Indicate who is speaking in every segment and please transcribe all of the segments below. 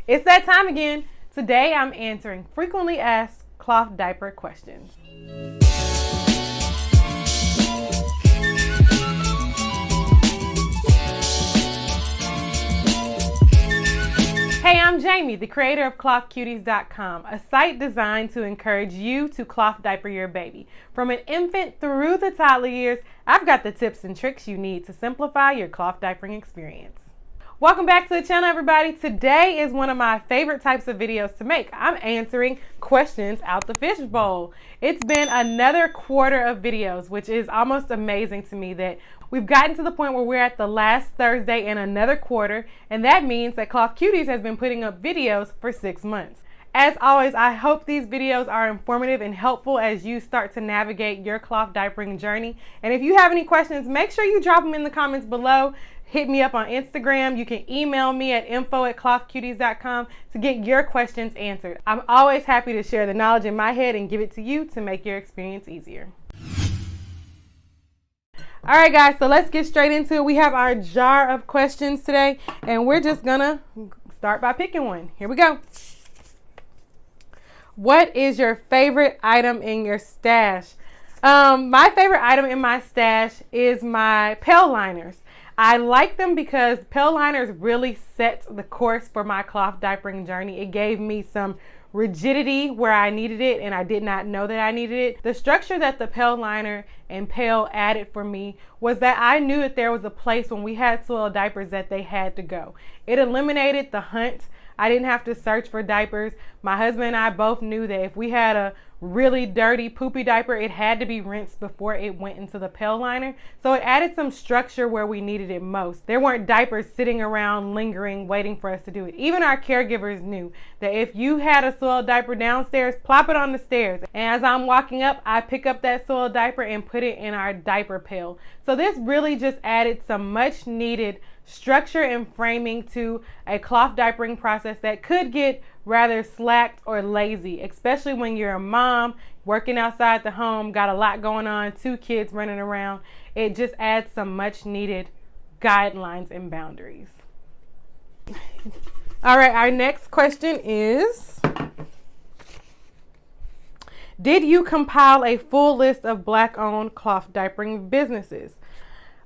Speaker 1: It's that time again. Today I'm answering frequently asked cloth diaper questions. Hey, I'm Jamie, the creator of clothcuties.com, a site designed to encourage you to cloth diaper your baby. From an infant through the toddler years, I've got the tips and tricks you need to simplify your cloth diapering experience. Welcome back to the channel, everybody. Today is one of my favorite types of videos to make. I'm answering questions out the fishbowl. It's been another quarter of videos, which is almost amazing to me that we've gotten to the point where we're at the last Thursday in another quarter, and that means that Cloth Cuties has been putting up videos for 6 months. As always, I hope these videos are informative and helpful as you start to navigate your cloth diapering journey. And if you have any questions, make sure you drop them in the comments below. Hit me up on Instagram. You can email me at info@clothcuties.com to get your questions answered. I'm always happy to share the knowledge in my head and give it to you to make your experience easier. All right, guys, so let's get straight into it. We have our jar of questions today, and we're just gonna start by picking one. Here we go. What is your favorite item in your stash? My favorite item in my stash is my pail liners. I like them because pail liners really set the course for my cloth diapering journey. It gave me some rigidity where I needed it, and I did not know that I needed it. The structure that the pail liner and pail added for me was that I knew that there was a place when we had soiled diapers that they had to go. It eliminated the hunt. I didn't have to search for diapers. My husband and I both knew that if we had a really dirty, poopy diaper, it had to be rinsed before it went into the pail liner. So it added some structure where we needed it most. There weren't diapers sitting around lingering, waiting for us to do it. Even our caregivers knew that if you had a soiled diaper downstairs, plop it on the stairs. And as I'm walking up, I pick up that soiled diaper and put it in our diaper pail. So this really just added some much needed structure and framing to a cloth diapering process that could get rather slacked or lazy, especially when you're a mom working outside the home, got a lot going on, 2 kids running around. It just adds some much needed guidelines and boundaries. All right, our next question is, did you compile a full list of Black-owned cloth diapering businesses?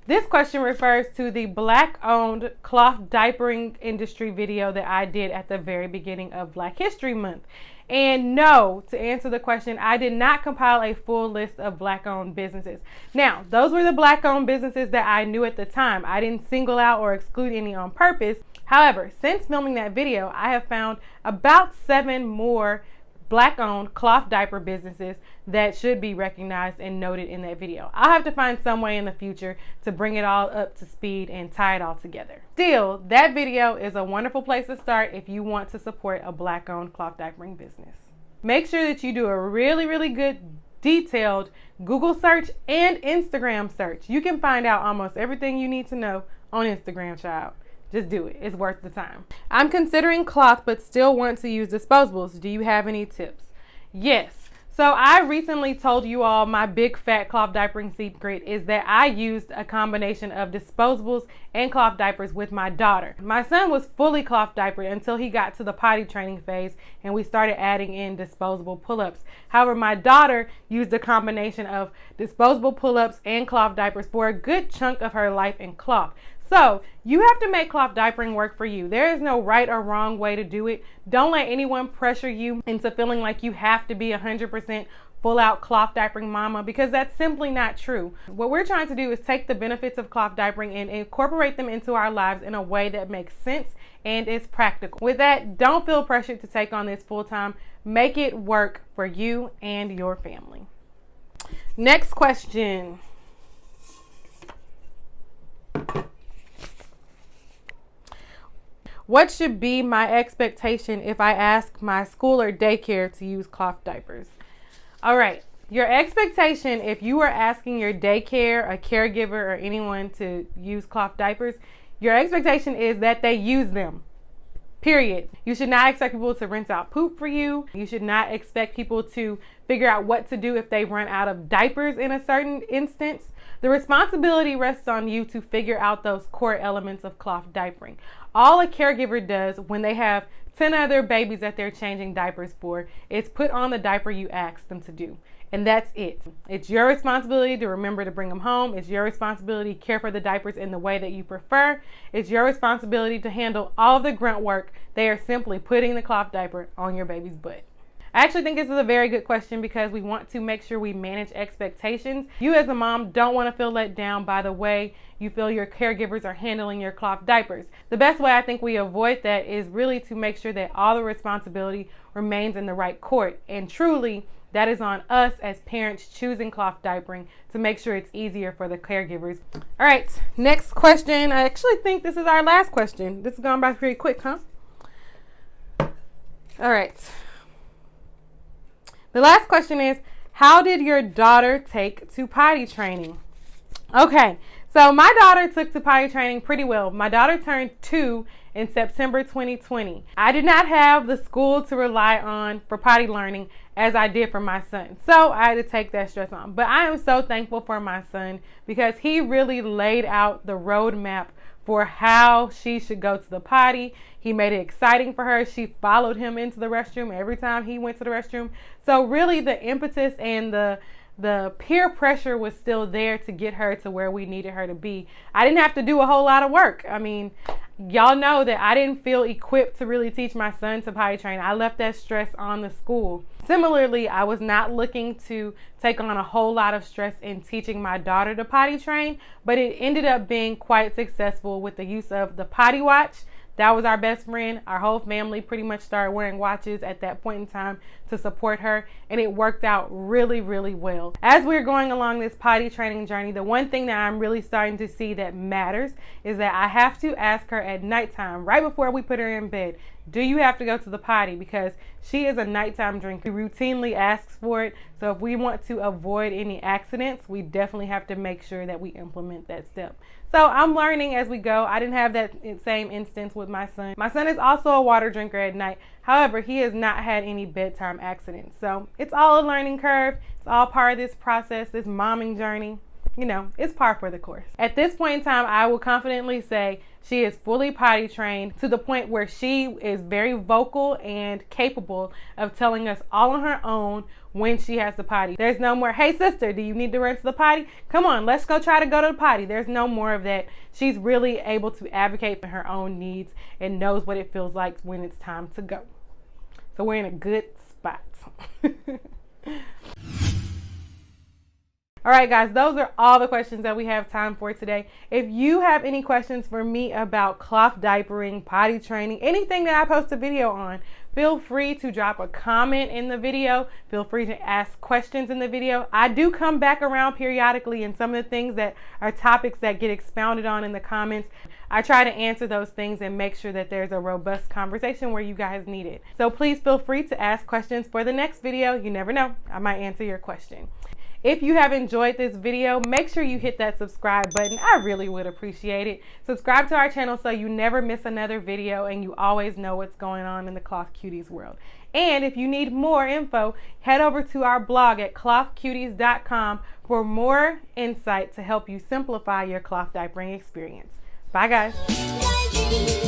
Speaker 1: This question refers to the Black-owned cloth diapering industry video that I did at the very beginning of Black History Month. And no, to answer the question, I did not compile a full list of Black-owned businesses. Now, those were the Black-owned businesses that I knew at the time. I didn't single out or exclude any on purpose. However, since filming that video, I have found about 7 more Black-owned cloth diaper businesses that should be recognized and noted in that video. I'll have to find some way in the future to bring it all up to speed and tie it all together. Still, that video is a wonderful place to start if you want to support a Black-owned cloth diapering business. Make sure that you do a really good detailed Google search and Instagram search. You can find out almost everything you need to know on Instagram, child. Just do it. It's worth the time. I'm considering cloth but still want to use disposables. Do you have any tips? Yes. So I recently told you all my big fat cloth diapering secret is that I used a combination of disposables and cloth diapers with my daughter. My son was fully cloth diapered until he got to the potty training phase and we started adding in disposable pull-ups. However, my daughter used a combination of disposable pull-ups and cloth diapers for a good chunk of her life in cloth. So you have to make cloth diapering work for you. There is no right or wrong way to do it. Don't let anyone pressure you into feeling like you have to be 100% full out cloth diapering mama, because that's simply not true. What we're trying to do is take the benefits of cloth diapering and incorporate them into our lives in a way that makes sense and is practical. With that, don't feel pressured to take on this full time. Make it work for you and your family. Next question. What should be my expectation if I ask my school or daycare to use cloth diapers? All right, your expectation if you are asking your daycare, a caregiver, or anyone to use cloth diapers, your expectation is that they use them. Period. You should not expect people to rinse out poop for you. You should not expect people to figure out what to do if they run out of diapers in a certain instance. The responsibility rests on you to figure out those core elements of cloth diapering. All a caregiver does when they have 10 other babies that they're changing diapers for is put on the diaper you asked them to do. And that's it. It's your responsibility to remember to bring them home. It's your responsibility to care for the diapers in the way that you prefer. It's your responsibility to handle all of the grunt work. They are simply putting the cloth diaper on your baby's butt. I actually think this is a very good question because we want to make sure we manage expectations. You as a mom don't want to feel let down by the way you feel your caregivers are handling your cloth diapers. The best way I think we avoid that is really to make sure that all the responsibility remains in the right court. And truly, that is on us as parents choosing cloth diapering to make sure it's easier for the caregivers. All right, next question. I actually think this is our last question. This is going by pretty quick, huh? All right. The last question is, how did your daughter take to potty training? Okay, so my daughter took to potty training pretty well. My daughter turned 2 in September 2020. I did not have the school to rely on for potty learning as I did for my son, so I had to take that stress on. But I am so thankful for my son because he really laid out the roadmap for how she should go to the potty. He made it exciting for her. She followed him into the restroom every time he went to the restroom. So really the impetus and the peer pressure was still there to get her to where we needed her to be. I didn't have to do a whole lot of work. I mean, y'all know that I didn't feel equipped to really teach my son to potty train. I left that stress on the school. Similarly, I was not looking to take on a whole lot of stress in teaching my daughter to potty train, but it ended up being quite successful with the use of the potty watch. That was our best friend. Our whole family pretty much started wearing watches at that point in time to support her, and it worked out really, really well. As we're going along this potty training journey, the one thing that I'm really starting to see that matters is that I have to ask her at nighttime, right before we put her in bed, do you have to go to the potty? Because she is a nighttime drinker. She routinely asks for it. So if we want to avoid any accidents, we definitely have to make sure that we implement that step. So I'm learning as we go. I didn't have that same instance with my son. My son is also a water drinker at night. However, he has not had any bedtime accidents. So it's all a learning curve. It's all part of this process, this momming journey. You know, it's par for the course. At this point in time, I will confidently say she is fully potty trained to the point where she is very vocal and capable of telling us all on her own when she has the potty. There's no more, hey sister, do you need to run to the potty? Come on, let's go try to go to the potty. There's no more of that. She's really able to advocate for her own needs and knows what it feels like when it's time to go. So we're in a good spot. All right, guys, those are all the questions that we have time for today. If you have any questions for me about cloth diapering, potty training, anything that I post a video on, feel free to drop a comment in the video. Feel free to ask questions in the video. I do come back around periodically, and some of the things that are topics that get expounded on in the comments, I try to answer those things and make sure that there's a robust conversation where you guys need it. So please feel free to ask questions for the next video. You never know, I might answer your question. If you have enjoyed this video, make sure you hit that subscribe button. I really would appreciate it. Subscribe to our channel so you never miss another video and you always know what's going on in the Cloth Cuties world. And if you need more info, head over to our blog at clothcuties.com for more insight to help you simplify your cloth diapering experience. Bye, guys.